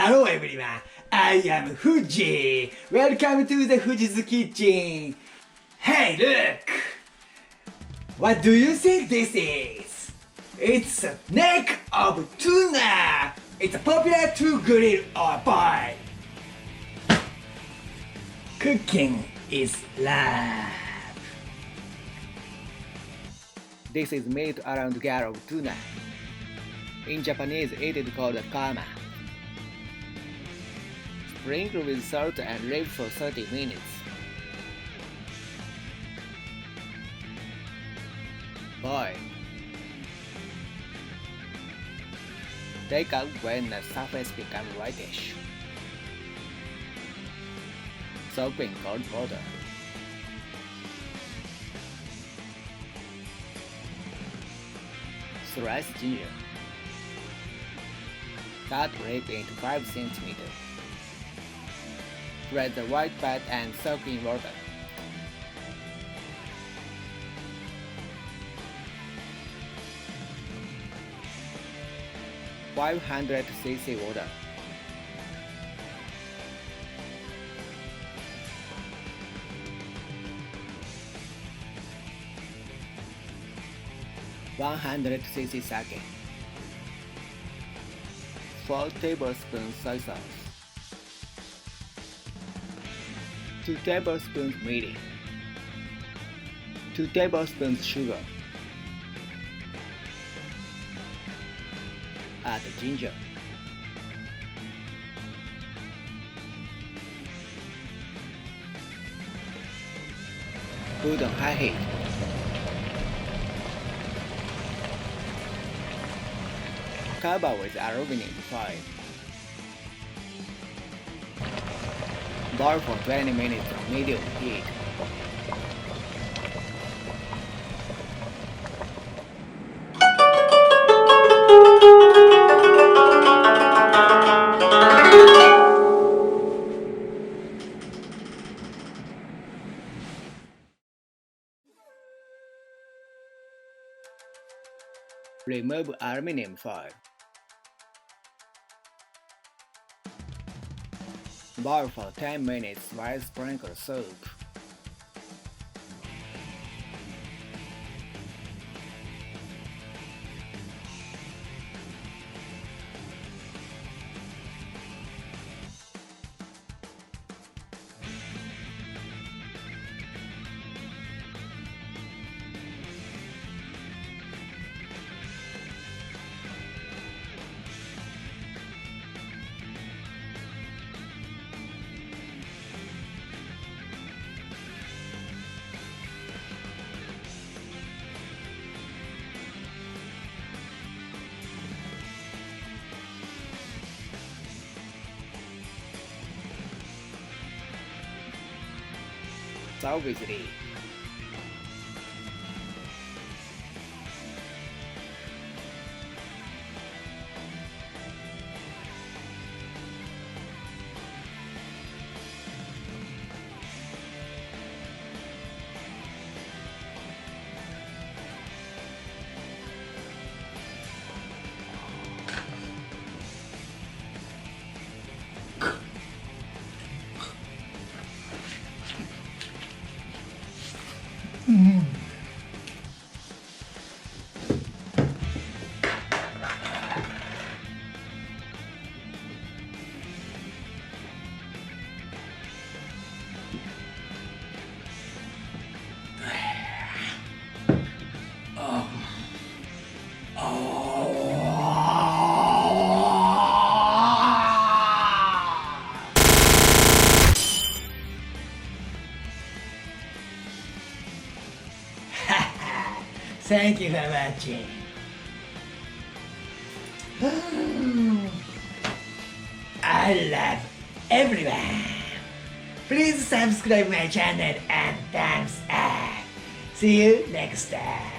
Hello everyone, I am Fuji. Welcome to the Fuji's Kitchen. Hey look! What do you think this is? It's a neck of tuna. It's popular to grill or boil. Cooking is love. This is made around gare of tuna. In Japanese, it is called kama. Sprinkle with salt and leave for 30 minutes. Boil. Take out when the surface becomes whitish. Soak in cold water. Slice ginger. Cut leaf into 5 cm. Spread the white part and soak in water. (500 cc) water. (100 cc) sake. 4 tablespoons soy sauce. 2 tablespoons mirin. 2 tablespoons sugar. Add ginger. Put on high heat. Cover with aluminum foil. Boil for 20 minutes on medium heat. Remove aluminum foil. Boil for 10 minutes while sprinkle soup. Salvagely. Thank you for watching. I love everyone. Please subscribe my channel and thumbs up. See you next time.